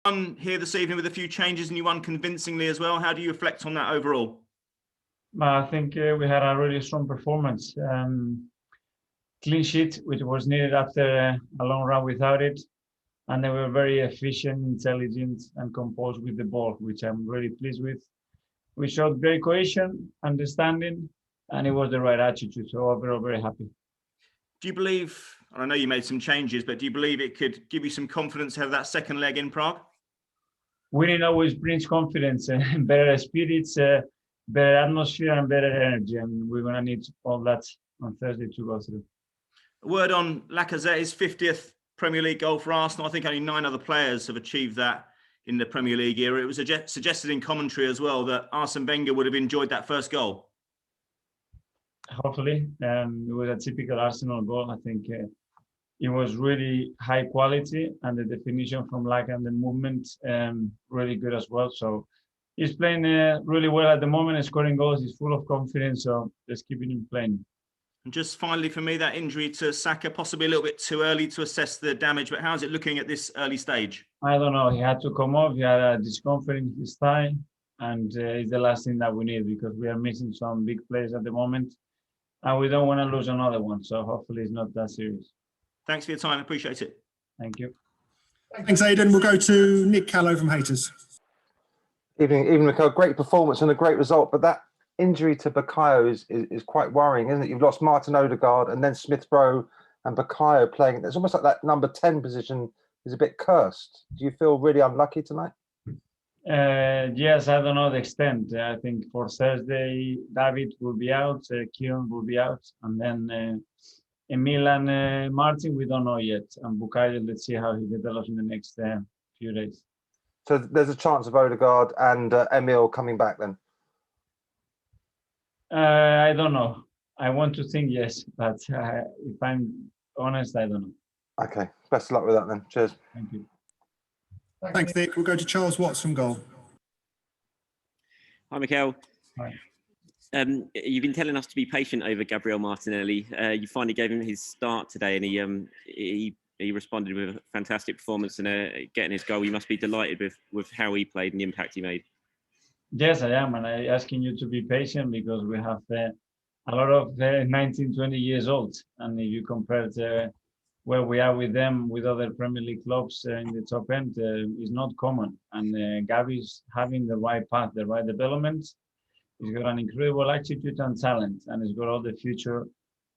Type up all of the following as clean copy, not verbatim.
Won here this evening with a few changes, and you won convincingly as well. How do you reflect on that overall? I think we had a really strong performance. Clean sheet, which was needed after a long run without it. And they were very efficient, intelligent, and composed with the ball, which I'm really pleased with. We showed great cohesion, understanding, and it was the right attitude. So overall, very happy. Do you believe, and I know you made some changes, but do you believe it could give you some confidence to have that second leg in Prague? Winning always brings confidence and better spirits, better atmosphere, and better energy. And we're going to need all that on Thursday to go through. A word on Lacazette's 50th Premier League goal for Arsenal. I think only 9 other players have achieved that in the Premier League era. It was suggested in commentary as well that Arsene Wenger would have enjoyed that first goal. Hopefully. It was a typical Arsenal goal. I think it was really high quality, and the definition from Laca and the movement really good as well. So he's playing really well at the moment, scoring goals. He's full of confidence, so let's keep him playing. And just finally for me, that injury to Saka, possibly a little bit too early to assess the damage, but how's it looking at this early stage? I don't know. He had to come off. He had a discomfort in his thigh, and it's the last thing that we need because we are missing some big players at the moment, and we don't want to lose another one. So hopefully it's not that serious. Thanks for your time. I appreciate it. Thank you. Thanks, Aidan. We'll go to Nick Callow from Haters. Evening, Mikel. Great performance and a great result, but that injury to Bukayo is quite worrying, isn't it? You've lost Martin Odegaard and then Smith Rowe and Bukayo playing. It's almost like that number 10 position is a bit cursed. Do you feel really unlucky tonight? Yes, I don't know the extent. I think for Thursday, David will be out, Kieran will be out, and then Emil and Martin, we don't know yet. And Bukayo, let's see how he develops in the next few days. So there's a chance of Odegaard and Emil coming back then? I don't know. I want to think yes, but if I'm honest, I don't know. Okay, best of luck with that then. Cheers. Thank you. Thanks, Nick. We'll go to Charles Watts from goal. Hi, Mikel. Hi. You've been telling us to be patient over Gabriel Martinelli. You finally gave him his start today, and he responded with a fantastic performance and getting his goal. You must be delighted with how he played and the impact he made. Yes, I am, and I'm asking you to be patient because we have a lot of 19, 20 years old, and if you compare where we are with them, with other Premier League clubs in the top end, is not common. And Gavi's having the right path, the right development. He's got an incredible attitude and talent, and he's got all the future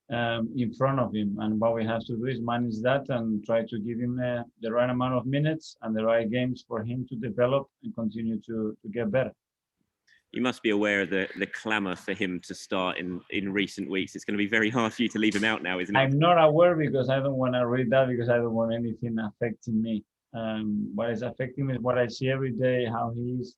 in front of him. And what we have to do is manage that and try to give him the right amount of minutes and the right games for him to develop and continue to get better. You must be aware of the clamour for him to start in recent weeks. It's going to be very hard for you to leave him out now, isn't it? I'm not aware because I don't want to read that because I don't want anything affecting me. What is affecting me is what I see every day, how he's,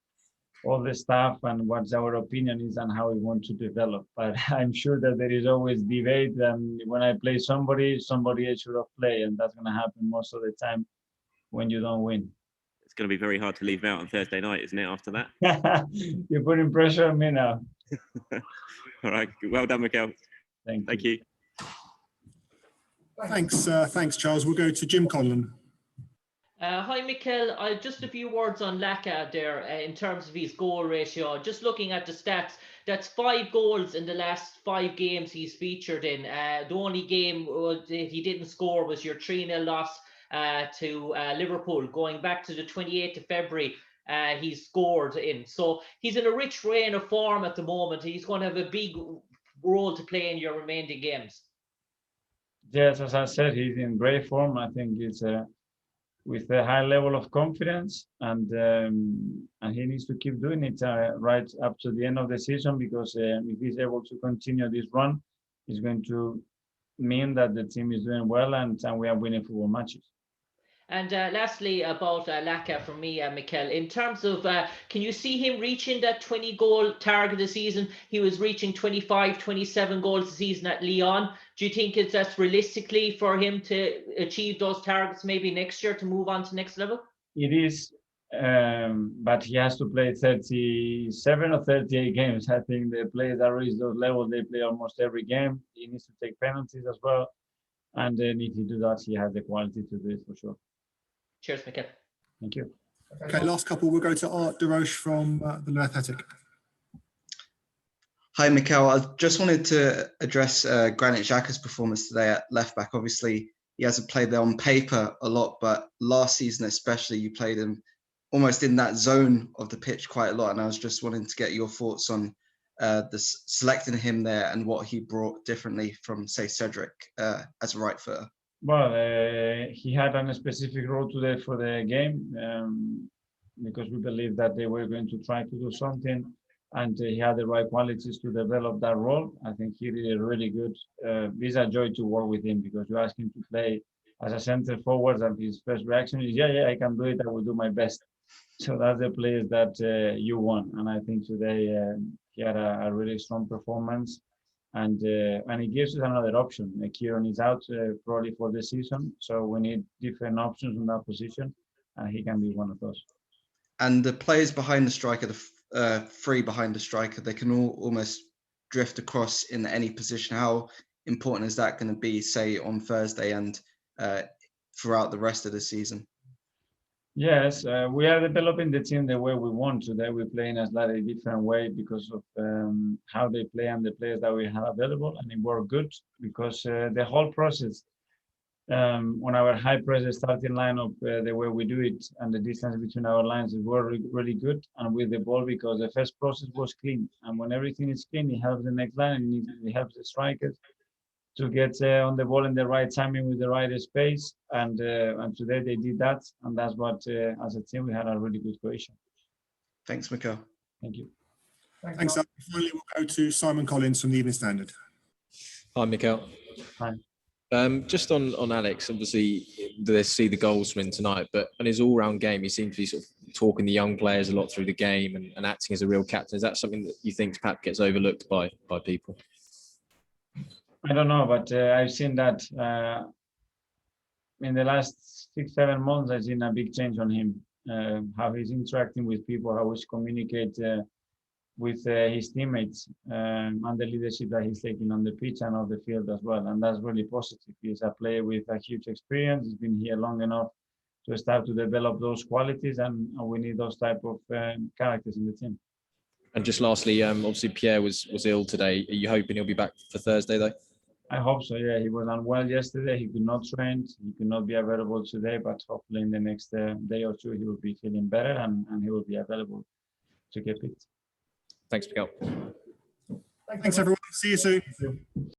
all the stuff, and what our opinion is and how we want to develop. But I'm sure that there is always debate, and when I play somebody else should have played, and that's going to happen most of the time when you don't win. It's going to be very hard to leave him out on Thursday night, isn't it, after that? You're putting pressure on me now. All right. Well done, Mikel. Thank you. Thanks, Charles. We'll go to Jim Conlon. Hi, Mikel. Just a few words on Laca there in terms of his goal ratio. Just looking at the stats, that's 5 goals in the last 5 games he's featured in. The only game that he didn't score was your 3-0 loss to Liverpool. Going back to the 28th of February, he scored in. So he's in a rich reign of form at the moment. He's going to have a big role to play in your remaining games. Yes, as I said, he's in great form. I think it's with a high level of confidence, and he needs to keep doing it right up to the end of the season, because if he's able to continue this run, it's going to mean that the team is doing well and we are winning football matches. And lastly, about Laca from me, Mikel, in terms of, can you see him reaching that 20-goal target this season? He was reaching 25, 27 goals a season at Lyon. Do you think that's realistically for him to achieve those targets maybe next year to move on to next level? It is, but he has to play 37 or 38 games. I think the players that reach those levels, they play almost every game. He needs to take penalties as well. And then if he does that, he has the quality to do it for sure. Cheers, Mikel. Thank you. Okay, last couple, we'll go to Art DeRoche from the Athletic. Hi, Mikel. I just wanted to address Granit Xhaka's performance today at left back. Obviously, he hasn't played there on paper a lot, but last season especially, you played him almost in that zone of the pitch quite a lot. And I was just wanting to get your thoughts on selecting him there and what he brought differently from, say, Cedric as a right footer. Well, he had a specific role today for the game because we believe that they were going to try to do something, and he had the right qualities to develop that role. I think he did really good. It's a joy to work with him because you ask him to play as a center forward, and his first reaction is, yeah, I can do it. I will do my best. So that's the players that you want. And I think today he had a really strong performance, and it gives us another option. Kieran is out probably for the season, so we need different options in that position, and he can be one of those. And the players behind the striker, the three behind the striker, they can all almost drift across in any position. How important is that going to be, say, on Thursday and throughout the rest of the season? Yes, we are developing the team the way we want. Today we're playing a slightly different way because of how they play and the players that we have available, and it worked good because the whole process on our high press starting lineup, the way we do it and the distance between our lines is really good, and with the ball because the first process was clean, and when everything is clean, it helps the next line and it helps the strikers to get on the ball in the right timing with the right space, and today they did that, and that's what as a team we had a really good cohesion. Thanks, Mikel. Thank you. Thanks. Finally, we'll go to Simon Collins from the Evening Standard. Hi, Mikel. Hi. Just on Alex, obviously they see the goals win tonight, but on his all-round game, he seems to be sort of talking the young players a lot through the game and acting as a real captain. Is that something that you think perhaps gets overlooked by people? I don't know, but I've seen that in the last 6-7 months. I've seen a big change on him, how he's interacting with people, how he's communicate with his teammates, and the leadership that he's taking on the pitch and on the field as well. And that's really positive. He's a player with a huge experience. He's been here long enough to start to develop those qualities, and we need those type of characters in the team. And just lastly, obviously Pierre was ill today. Are you hoping he'll be back for Thursday though? I hope so, yeah. He was unwell yesterday. He could not train. He could not be available today, but hopefully in the next day or two, he will be feeling better and he will be available to get picked. Thanks, Mikel. Thanks, everyone. See you soon.